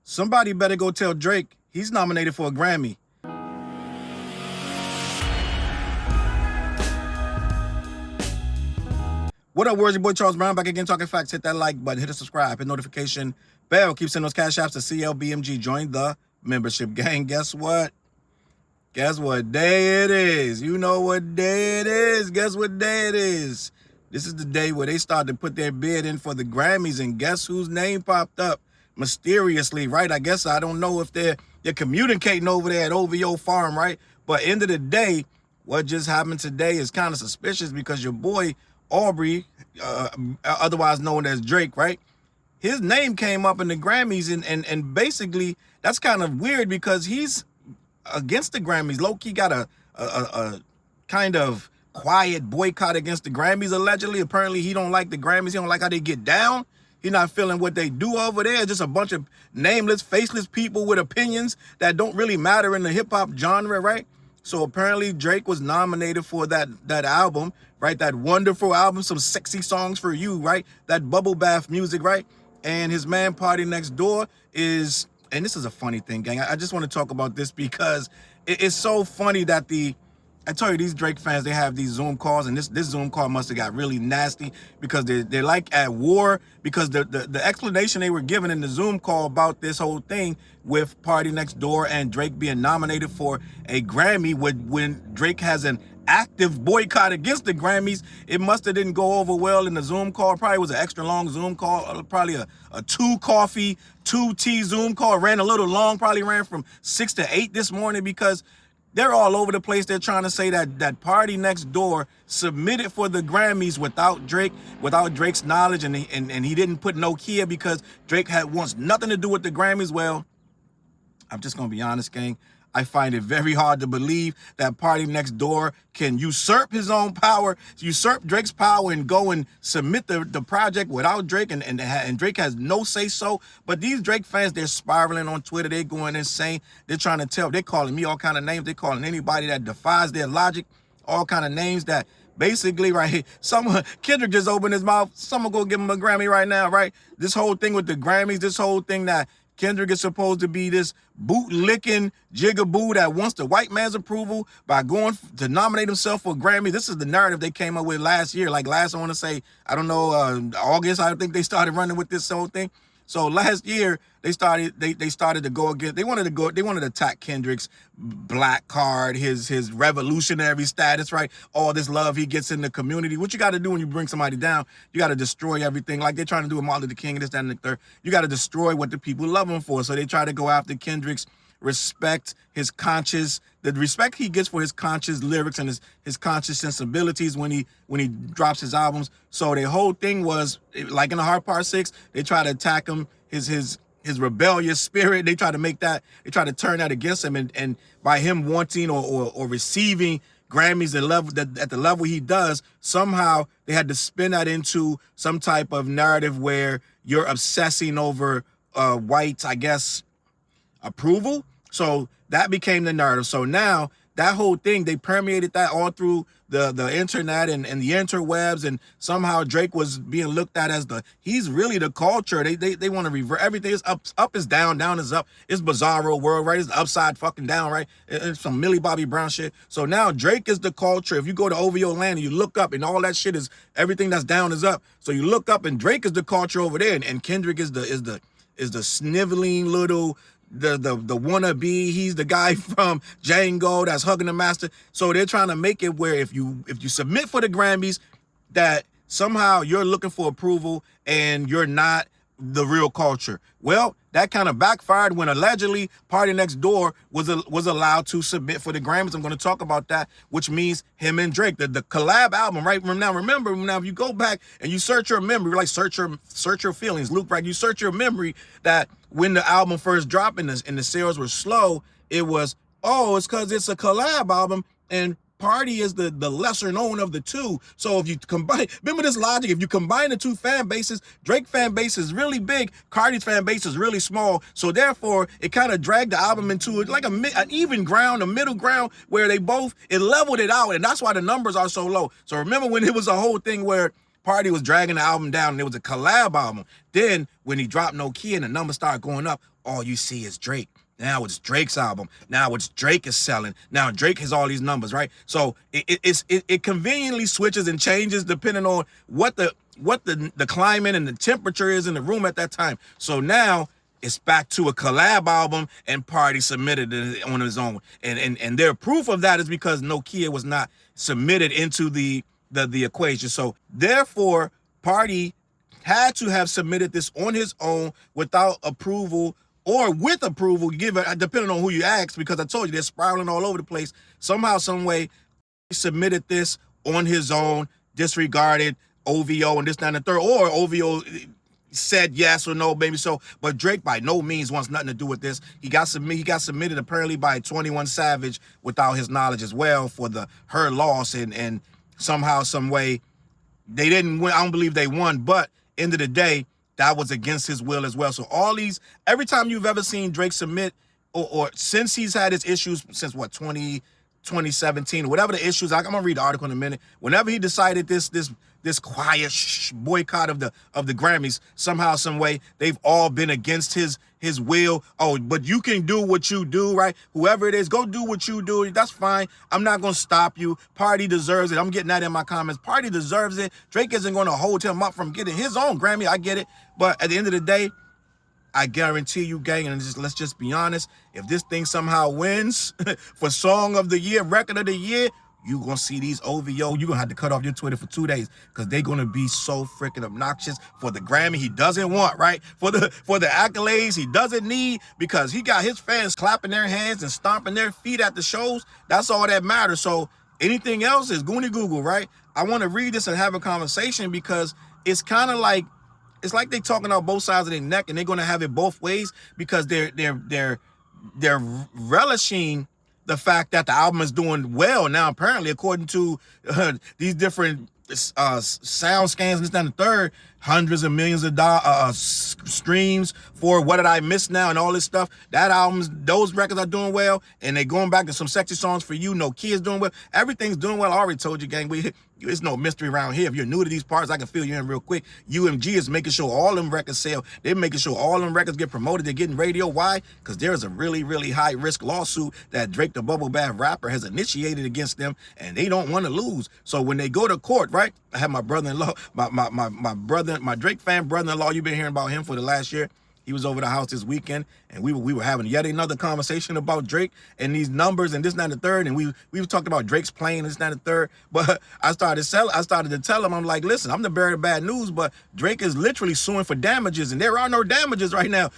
Somebody better go tell Drake he's nominated for a Grammy. What up, words? Your boy Charles Brown back again talking facts. Hit that like button, hit the subscribe, hit notification bell. Keep sending those cash apps to CLBMG. Join the membership gang. Guess what? Guess what day it is? You know what day it is. Guess what day it is? This is the day where they start to put their bid in for the Grammys, and guess whose name popped up mysteriously, right? I guess I don't know if they're communicating over there at OVO Farm, right? But end of the day, what just happened today is kind of suspicious because your boy Aubrey, otherwise known as Drake, right? His name came up in the Grammys, and basically that's kind of weird because he's against the Grammys. Low-key got a kind of quiet boycott against the Grammys, allegedly. Apparently he don't like the Grammys. He don't like how they get down. He's not feeling what they do over there. Just a bunch of nameless, faceless people with opinions that don't really matter in the hip-hop genre, right? So apparently Drake was nominated for that album, right? That wonderful album, some sexy songs for you, right? That bubble bath music, right? And his man PartyNextDoor is, and this is a funny thing, gang. I just want to talk about this because it's so funny that I tell you, these Drake fans, they have these Zoom calls, and this Zoom call must have got really nasty because they're like at war, because the explanation they were given in the Zoom call about this whole thing with PartyNextDoor and Drake being nominated for a Grammy when Drake has an active boycott against the Grammys, it must have didn't go over well in the Zoom call. Probably was an extra long Zoom call, probably a 2 coffee, 2 tea Zoom call. It ran a little long, probably ran from 6 to 8 this morning because they're all over the place. They're trying to say that PartyNextDoor submitted for the Grammys without Drake's knowledge, and he didn't put no Kia because Drake wants nothing to do with the Grammys. Well, I'm just gonna be honest, gang. I find it very hard to believe that PartyNextDoor can usurp his own power, usurp Drake's power, and go and submit the project without Drake, and Drake has no say-so. But these Drake fans, they're spiraling on Twitter. They're going insane. They're trying to tell. They're calling me all kind of names. They're calling anybody that defies their logic all kind of names that basically, right here, Kendrick just opened his mouth. Someone go give him a Grammy right now, right? This whole thing with the Grammys, this whole thing that Kendrick is supposed to be this boot-licking jigaboo that wants the white man's approval by going to nominate himself for a Grammy. This is the narrative they came up with last year. Like I want to say, I don't know, August, I think they started running with this whole thing. So last year they started to go against, they wanted to attack Kendrick's black card, his revolutionary status, right? All this love he gets in the community. What you got to do when you bring somebody down, you got to destroy everything. Like they're trying to do with Martin Luther King and this, that, and the third. You got to destroy what the people love him for. So they try to go after Kendrick's respect, his conscious, the respect he gets for his conscious lyrics and his conscious sensibilities when he drops his albums. So the whole thing was, like in the Hard Part 6, they try to attack him, his rebellious spirit. They try to make that, they try to turn that against him, and by him wanting or receiving Grammys at the level he does, somehow they had to spin that into some type of narrative where you're obsessing over whites, I guess, approval. So that became the narrative. So now that whole thing, they permeated that all through the internet and the interwebs, and somehow Drake was being looked at as he's really the culture. They want to revert everything. Is up is down, down is up. It's bizarro world, right? It's upside fucking down, right? It's some Millie Bobby Brown shit. So now Drake is the culture. If you go to OVO land and you look up, and all that shit is, everything that's down is up. So you look up and Drake is the culture over there, and Kendrick is the sniveling little, the wannabe. He's the guy from Django that's hugging the master. So they're trying to make it where if you submit for the Grammys, that somehow you're looking for approval and you're not the real culture. Well, that kind of backfired when allegedly PartyNextDoor was allowed to submit for the Grammys. I'm going to talk about that, which means him and Drake, the collab album, right? Now, remember, if you go back and you search your memory, like search your feelings, Luke, right? You search your memory that when the album first dropped and the sales were slow, it was, oh, it's because it's a collab album and Party is the lesser known of the two. So if you combine, remember this logic, if you combine the two fan bases, Drake fan base is really big, Cardi's fan base is really small. So therefore, it kind of dragged the album into like an even ground, a middle ground, where it leveled it out. And that's why the numbers are so low. So remember when it was a whole thing where Party was dragging the album down, and it was a collab album. Then when he dropped No Key and the numbers started going up, all you see is Drake. Now it's Drake's album. Now it's Drake is selling. Now Drake has all these numbers, right? So it conveniently switches and changes depending on what the climate and the temperature is in the room at that time. So now it's back to a collab album, and Party submitted it on his own. And their proof of that is because Nokia was not submitted into the equation. So therefore, Party had to have submitted this on his own without approval, or with approval, depending on who you ask, because I told you they're spiraling all over the place. Somehow, some way, he submitted this on his own, disregarded OVO and this, that, and the third, or OVO said yes or no, maybe so. But Drake by no means wants nothing to do with this. He got submitted apparently by 21 Savage without his knowledge as well for her loss, and somehow, some way, they didn't win. I don't believe they won, but end of the day, that was against his will as well. So every time you've ever seen Drake submit, or since he's had his issues since what, 2017, whatever the issues, I'm gonna read the article in a minute. Whenever he decided this quiet boycott of the Grammys, somehow, some way, they've all been against his will. Oh, but you can do what you do, right? Whoever it is, go do what you do. That's fine. I'm not gonna stop you. Party deserves it. I'm getting that in my comments. Party deserves it. Drake isn't gonna hold him up from getting his own Grammy. I get it. But at the end of the day, I guarantee you, gang, and let's just be honest, if this thing somehow wins for Song of the Year, Record of the Year, you're going to see these OVO, you're going to have to cut off your Twitter for 2 days, because they're going to be so freaking obnoxious for the Grammy he doesn't want, right? For the accolades he doesn't need, because he got his fans clapping their hands and stomping their feet at the shows. That's all that matters. So anything else is Goonie Google, right? I want to read this and have a conversation, because it's kind of like, it's like they talking out both sides of their neck, and they're going to have it both ways, because they're relishing the fact that the album is doing well now, apparently, according to these different sound scans, this, that, and the third, hundreds of millions of streams for What Did I Miss Now and all this stuff. That albums, those records are doing well, and they going back to some sexy songs for you. No Key is doing well. Everything's doing well. I already told you, gang. It's no mystery around here. If you're new to these parts, I can fill you in real quick. UMG is making sure all them records sell. They're making sure all them records get promoted. They're getting radio. Why? Because there is a really, really high-risk lawsuit that Drake, the Bubble Bath rapper, has initiated against them, and they don't want to lose. So when they go to court, right? I have my brother-in-law, my Drake fan brother-in-law. You've been hearing about him for the last year. He was over the house this weekend, and we were having yet another conversation about Drake and these numbers and this, that, and the third. And we were talking about Drake's playing this, that, and the third. But I started to tell him, I'm like, listen, I'm the bearer of bad news, but Drake is literally suing for damages, and there are no damages right now.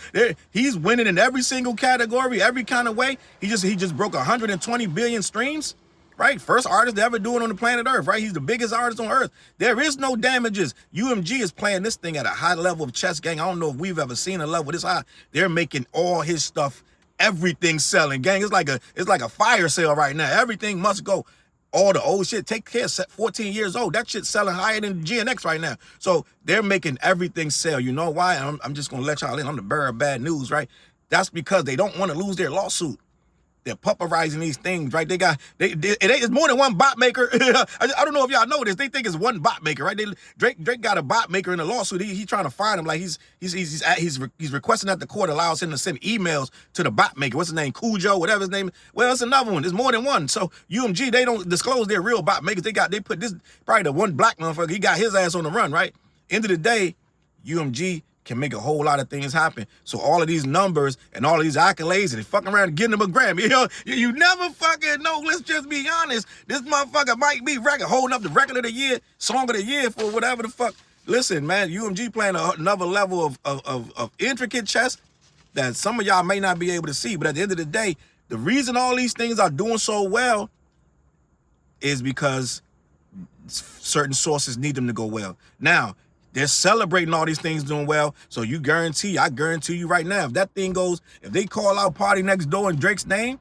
He's winning in every single category, every kind of way. He just broke 120 billion streams. Right? First artist to ever do it on the planet Earth, right? He's the biggest artist on Earth. There is no damages. UMG is playing this thing at a high level of chess, gang. I don't know if we've ever seen a level this high. They're making all his stuff, everything selling, gang. It's like a fire sale right now. Everything must go. All the old shit, take care, 14 years old. That shit's selling higher than GNX right now. So they're making everything sell. You know why? I'm just going to let y'all in. I'm the bearer of bad news, right? That's because they don't want to lose their lawsuit. They're pupperizing these things, right? It's more than one bot maker. I don't know if y'all know this. They think it's one bot maker, right? Drake got a bot maker in a lawsuit. He's trying to find him. Like he's requesting that the court allows him to send emails to the bot maker. What's his name? Cujo, whatever his name. Well, it's another one. There's more than one. So UMG, they don't disclose their real bot makers. They put this, probably the one black motherfucker. He got his ass on the run, right? End of the day, UMG can make a whole lot of things happen. So all of these numbers and all of these accolades, and they fucking around and getting them a Grammy. You know, you never fucking know. Let's just be honest. This motherfucker might be holding up the Record of the Year, Song of the Year for whatever the fuck. Listen, man, UMG playing another level of intricate chess that some of y'all may not be able to see. But at the end of the day, the reason all these things are doing so well is because certain sources need them to go well. Now, they're celebrating all these things doing well, so I guarantee you right now, if that thing goes, if they call out PartyNextDoor in Drake's name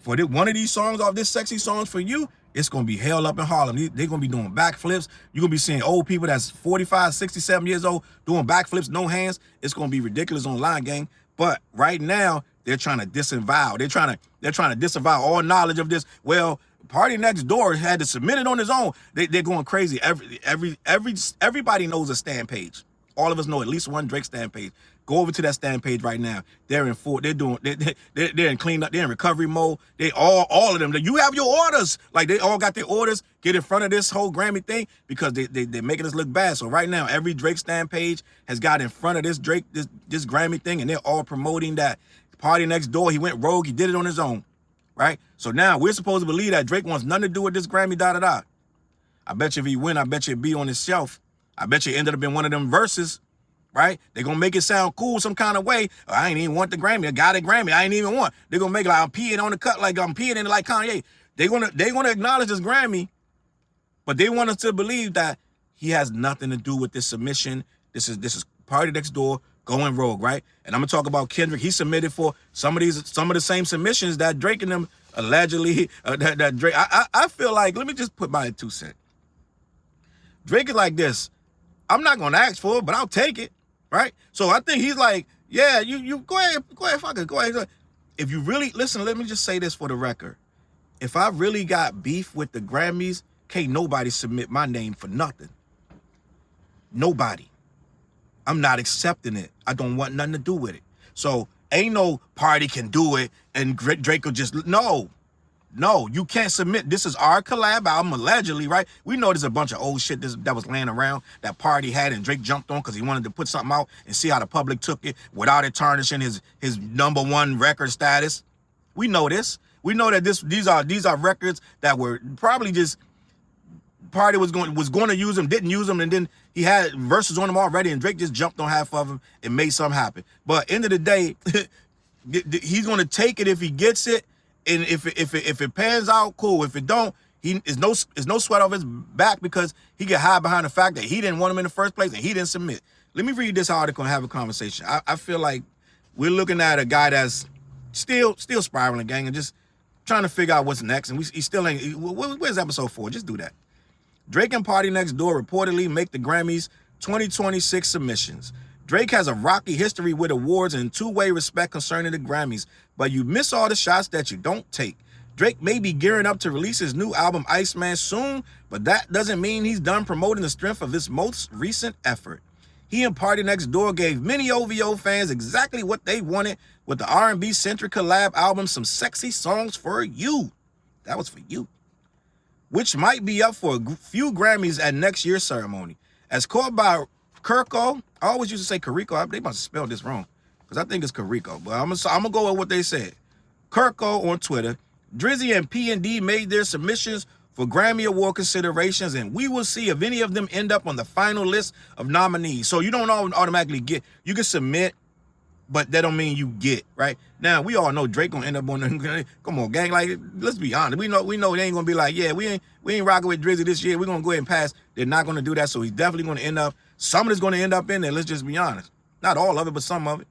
for one of these songs off this Sexy Songs for You, it's going to be hell up in Harlem. They're going to be doing backflips. You're going to be seeing old people that's 45, 67 years old doing backflips, no hands. It's going to be ridiculous online, gang. But right now, they're trying to disavow. They're trying to disavow all knowledge of this. Well, PartyNextDoor had to submit it on his own. They're going crazy. Everybody knows a stand page. All of us know at least one Drake stand page. Go over to that stand page right now. They're in they're in cleanup, they're in recovery mode. They all of them. You have your orders. Like they all got their orders. Get in front of this whole Grammy thing because they're making us look bad. So right now, every Drake stand page has got in front of this this Grammy thing, and they're all promoting that PartyNextDoor. He went rogue, he did it on his own. Right? So now we're supposed to believe that Drake wants nothing to do with this Grammy, I bet you if he win, I bet you it'd be on his shelf. I bet you it ended up in one of them verses, right? They're going to make it sound cool some kind of way. I ain't even want the Grammy. I got a Grammy. I ain't even want. They're going to make it like I'm peeing on the cut like I'm peeing in it like Kanye. They're going to acknowledge this Grammy, but they want us to believe that he has nothing to do with this submission. This is PartyNextDoor going rogue, right? And I'm going to talk about Kendrick. He submitted for some of the same submissions that Drake and them allegedly, that Drake. I feel like, let me just put my 2 cents. Drake is like this. I'm not going to ask for it, but I'll take it, right? So I think he's like, yeah, you go ahead, fuck it, go ahead. If you really, listen, let me just say this for the record. If I really got beef with the Grammys, can't nobody submit my name for nothing. Nobody. I'm not accepting it. I don't want nothing to do with it. So ain't no party can do it and Drake will just, no, you can't submit. This is our collab album, allegedly, right? We know there's a bunch of old shit that was laying around that Party had and Drake jumped on because he wanted to put something out and see how the public took it without it tarnishing his #1 record status. We know this. We know that these are records that were probably just Party was going to use them, didn't use them, and then he had verses on them already, and Drake just jumped on half of them and made something happen. But end of the day, he's going to take it if he gets it, and if it pans out, cool. If it don't, he is no sweat off his back because he can hide behind the fact that he didn't want him in the first place and he didn't submit. Let me read this article and have a conversation. I feel like we're looking at a guy that's still spiraling, gang, and just trying to figure out what's next. And he still ain't. Where's episode 4? Just do that. Drake and PartyNextDoor reportedly make the Grammys 2026 submissions. Drake has a rocky history with awards and two-way respect concerning the Grammys, but you miss all the shots that you don't take. Drake may be gearing up to release his new album Iceman soon, but that doesn't mean he's done promoting the strength of his most recent effort. He and PartyNextDoor gave many OVO fans exactly what they wanted with the R&B-centric collab album Some Sexy Songs for You. That was for you. Which might be up for a few Grammys at next year's ceremony. As called by Kirko, I always used to say Kariko. They must have spelled this wrong because I think it's Kariko, but I'm gonna go with what they said. Kirko on Twitter, Drizzy and P&D made their submissions for Grammy Award considerations, and we will see if any of them end up on the final list of nominees. So you don't automatically get, you can submit, but that don't mean you get, right? Now, we all know Drake gonna end up on the, come on, gang, like, let's be honest. We know they ain't gonna be like, yeah, we ain't rocking with Drizzy this year. We're gonna go ahead and pass. They're not gonna do that, so he's definitely gonna end up, some of it's gonna end up in there, let's just be honest. Not all of it, but some of it.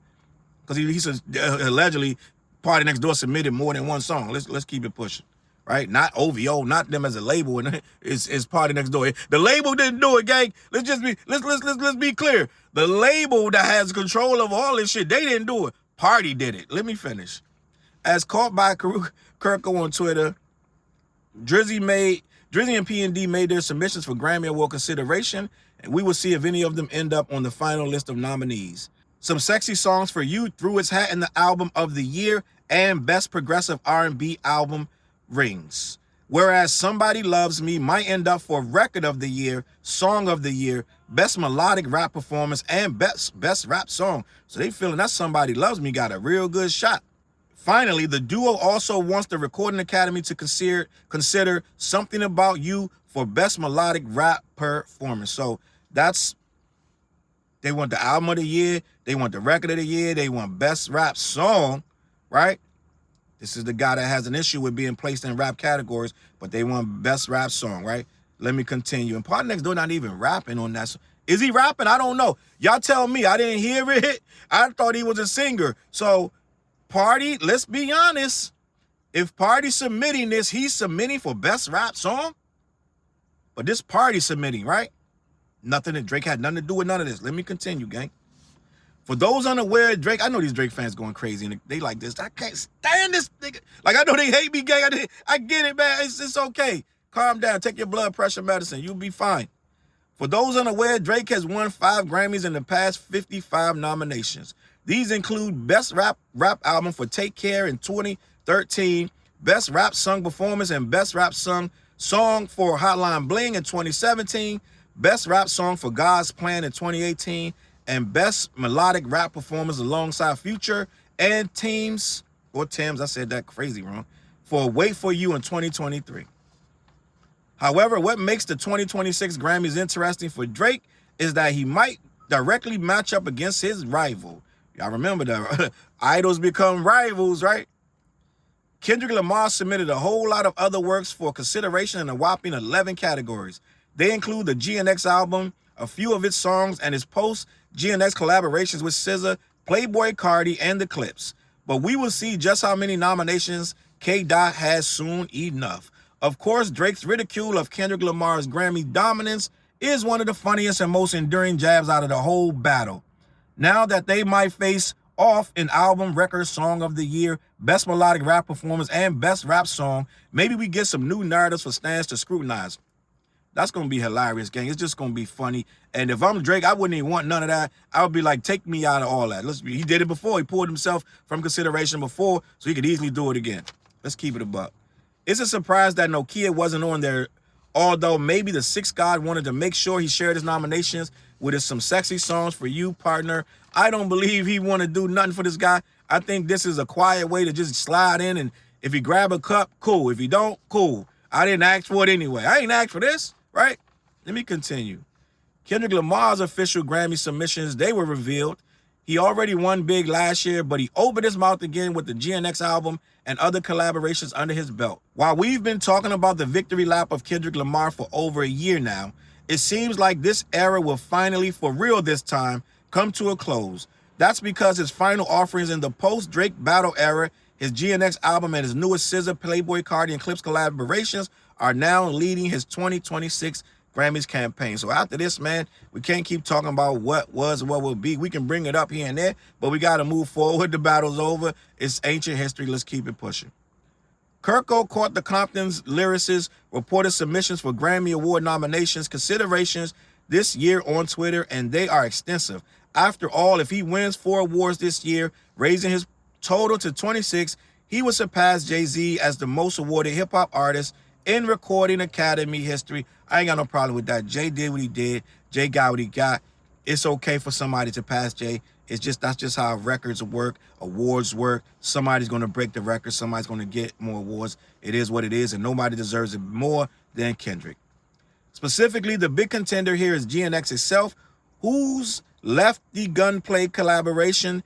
Because he says, allegedly, PartyNextDoor submitted more than one song. Let's keep it pushing, right? Not OVO, not them as a label, and it's PartyNextDoor. The label didn't do it, gang. Let's be clear. The label that has control of all this shit, they didn't do it. Party did it. Let me finish. As caught by Kirko on Twitter, Drizzy and P&D made their submissions for Grammy Award consideration, and we will see if any of them end up on the final list of nominees. Some Sexy Songs for You threw its hat in the Album of the Year and Best Progressive R&B Album rings. Whereas Somebody Loves Me might end up for Record of the Year, Song of the Year, Best Melodic Rap Performance, and Best Rap Song. So they feeling that Somebody Loves Me got a real good shot. Finally, the duo also wants the Recording Academy to consider Something About You for Best Melodic Rap Performance. So that's, they want the Album of the Year, they want the Record of the Year, they want Best Rap Song, right? This is the guy that has an issue with being placed in rap categories, but they want Best Rap Song, right? Let me continue. And PartyNextDoor not even rapping on that song. Is he rapping? I don't know. Y'all tell me. I didn't hear it. I thought he was a singer. So, Party, let's be honest. If Party's submitting this, he's submitting for Best Rap Song. But this Party submitting, right? Nothing that Drake had nothing to do with none of this. Let me continue, gang. For those unaware, Drake, I know these Drake fans going crazy and they like this. I can't stand this nigga. Like, I know they hate me, gang. I get it, man. It's okay. Calm down. Take your blood pressure medicine. You'll be fine. For those unaware, Drake has won 5 Grammys in the past 55 nominations. These include Best Rap Album for Take Care in 2013, Best Rap Sung Performance and Best Rap Song for Hotline Bling in 2017, Best Rap Song for God's Plan in 2018, and Best Melodic Rap Performance alongside Future and Tim's, I said that crazy wrong, for Wait For You in 2023. However, what makes the 2026 Grammys interesting for Drake is that he might directly match up against his rival. Y'all remember that idols become rivals, right? Kendrick Lamar submitted a whole lot of other works for consideration in a whopping 11 categories. They include the GNX album, a few of its songs, and his post-GNX collaborations with SZA, Playboi Carti, and The Clips. But we will see just how many nominations K-Dot has soon enough. Of course, Drake's ridicule of Kendrick Lamar's Grammy dominance is one of the funniest and most enduring jabs out of the whole battle. Now that they might face off in album, record, song of the year, best melodic rap performance, and best rap song, maybe we get some new narratives for stands to scrutinize. That's going to be hilarious, gang. It's just going to be funny. And if I'm Drake, I wouldn't even want none of that. I would be like, take me out of all that. He did it before. He pulled himself from consideration before, so he could easily do it again. Let's keep it a buck. It's a surprise that Nokia wasn't on there, although maybe the Sixth God wanted to make sure he shared his nominations with his Some Sexy Songs for You partner. I don't believe he want to do nothing for this guy. I think this is a quiet way to just slide in, and if he grab a cup, cool. If he don't, cool. I didn't ask for it anyway. I ain't asked for this, right? Let me continue. Kendrick Lamar's official Grammy submissions, they were revealed. He already won big last year, but he opened his mouth again with the GNX album and other collaborations under his belt. While we've been talking about the victory lap of Kendrick Lamar for over a year now, it seems like this era will finally, for real this time, come to a close. That's because his final offerings in the post-Drake battle era, his GNX album and his newest SZA, Playboi Carti, and Clips collaborations are now leading his 2026 Grammys campaign. So after this, man, we can't keep talking about what was and what will be. We can bring it up here and there, but we got to move forward. The battle's over. It's ancient history. Let's keep it pushing. Kirko caught the Compton's lyricists reported submissions for Grammy Award nominations considerations this year on Twitter, and they are extensive. After all, if he wins 4 awards this year, raising his total to 26, he would surpass Jay-Z as the most awarded hip-hop artist in Recording Academy history. I ain't got no problem with that. Jay did what he did. Jay got what he got. It's okay for somebody to pass Jay. That's just how records work, awards work. Somebody's going to break the record. Somebody's going to get more awards. It is what it is, and nobody deserves it more than Kendrick. Specifically, the big contender here is GNX itself, whose Lefty Gunplay collaboration,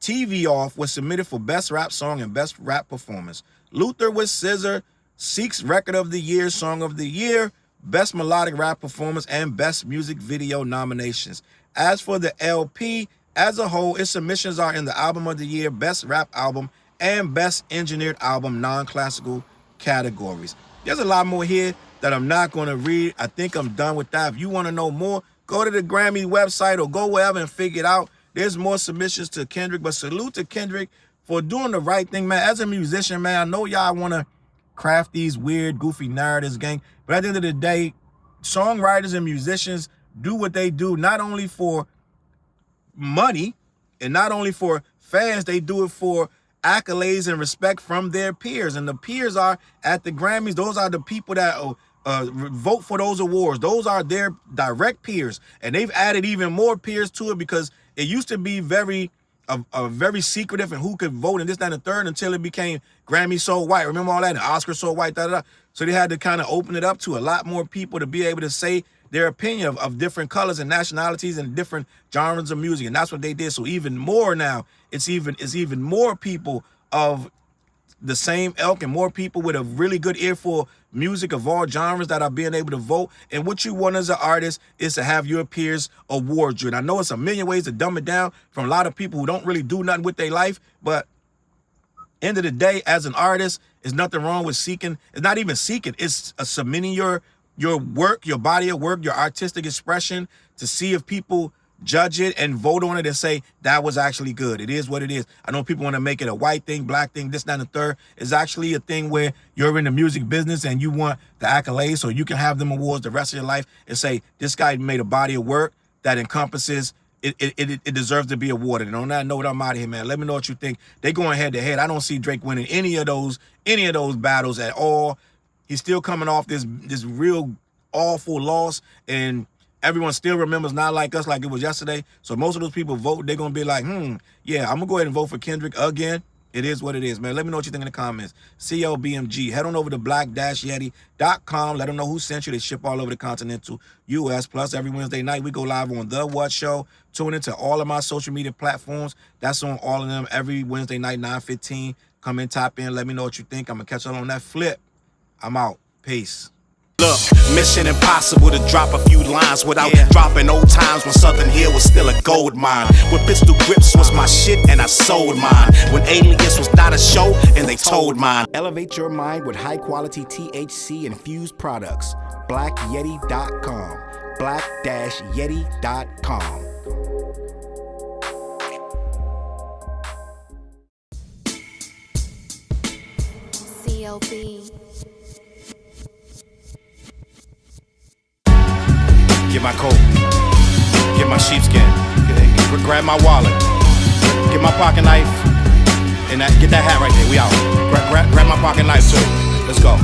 TV Off, was submitted for Best Rap Song and Best Rap Performance. Luther with SZA, Seek's Record of the Year, Song of the Year, Best Melodic Rap Performance, and Best Music Video nominations. As for the LP, as a whole, its submissions are in the Album of the Year, Best Rap Album, and Best Engineered Album non-classical categories. There's a lot more here that I'm not going to read. I think I'm done with that. If you want to know more, go to the Grammy website or go wherever and figure it out. There's more submissions to Kendrick, but salute to Kendrick for doing the right thing, man. As a musician, man, I know y'all want to craft these weird, goofy narratives, gang, but at the end of the day, songwriters and musicians do what they do, not only for money and not only for fans, they do it for accolades and respect from their peers. And the peers are at the Grammys. Those are the people that vote for those awards. Those are their direct peers, and they've added even more peers to it because it used to be very secretive and who could vote and this, that, and the third until it became Grammy so white. Remember all that? And Oscar so white, So they had to kind of open it up to a lot more people to be able to say their opinion of different colors and nationalities and different genres of music. And that's what they did. So even more now, it's even more people of the same ilk and more people with a really good ear for music of all genres that are being able to vote. And what you want as an artist is to have your peers award you. And I know it's a million ways to dumb it down from a lot of people who don't really do nothing with their life, but end of the day, as an artist, there's nothing wrong with seeking. It's not even seeking. It's submitting your work, your body of work, your artistic expression to see if people judge it and vote on it and say that was actually good. It is what it is. I know people want to make it a white thing, black thing, this, that, and the third. It's actually a thing where you're in the music business and you want the accolades so you can have them awards the rest of your life and say, this guy made a body of work that encompasses, it deserves to be awarded. And on that note, I'm out of here, man. Let me know what you think. They going head to head. I don't see Drake winning any of those battles at all. He's still coming off this real awful loss, and everyone still remembers Not Like Us like it was yesterday. So most of those people vote, they're going to be like, yeah, I'm going to go ahead and vote for Kendrick again. It is what it is, man. Let me know what you think in the comments. CLBMG. Head on over to black-yeti.com. Let them know who sent you. They ship all over the continental U.S. Plus, every Wednesday night, we go live on The What Show. Tune into all of my social media platforms. That's on all of them every Wednesday night, 9:15. Come in, tap in. Let me know what you think. I'm going to catch up on that flip. I'm out. Peace. Look, mission impossible to drop a few lines without dropping old times when Southern Hill was still a gold mine. When pistol grips was my shit and I sold mine. When Alias was not a show and they told mine. Elevate your mind with high quality THC infused products. BlackYeti.com. Black-Yeti.com. CLB. Get my coat, get my sheepskin, grab my wallet, get my pocket knife, and get that hat right there. We out. Grab my pocket knife too. Let's go.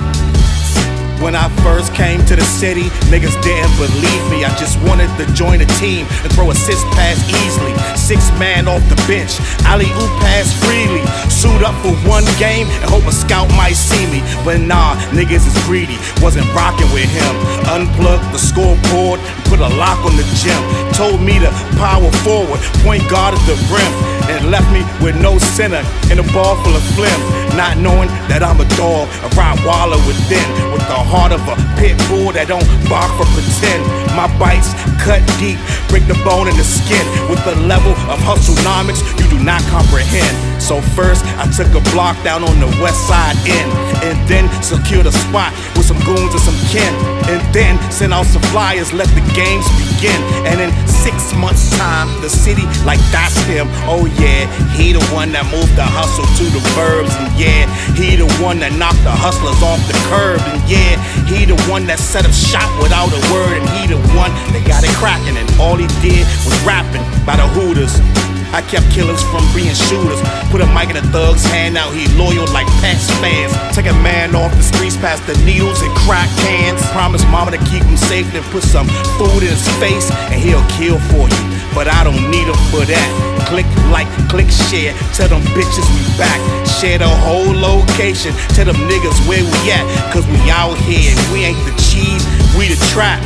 When I first came to the city, niggas didn't believe me. I just wanted to join a team and throw assist pass easily. 6 man off the bench, alley-oop pass freely. Suit up for one game and hope a scout might see me. But nah, niggas is greedy, wasn't rocking with him. Unplugged the scoreboard, put a lock on the gym. Told me to power forward, point guard at the rim. And left me with no center and a ball full of phlegm. Not knowing that I'm a dog, a Rottweiler within. With the heart of a pit bull that don't bark for pretend. My bites cut deep, break the bone and the skin. With the level of hustlenomics you do not comprehend. So first I took a block down on the west side end, and then secured a spot with some goons and some kin. And then sent out some flyers, let the games begin. And in 6 months time, the city like that's him. Oh yeah, he the one that moved the hustle to the burbs. And yeah, he the one that knocked the hustlers off the curb. And yeah, he the one that set up shop without a word. And he the one that got it cracking, and all he did was rapping by the Hooters. I kept killers from being shooters. Put a mic in a thug's hand, now he loyal like Pats fans. Take a man off the streets past the needles and crack cans. Promise mama to keep him safe, then put some food in his face and he'll kill for you. But I don't need him for that. Click like, click share, tell them bitches we back. Share the whole location, tell them niggas where we at. Cause we out here and we ain't the cheese, we the trap.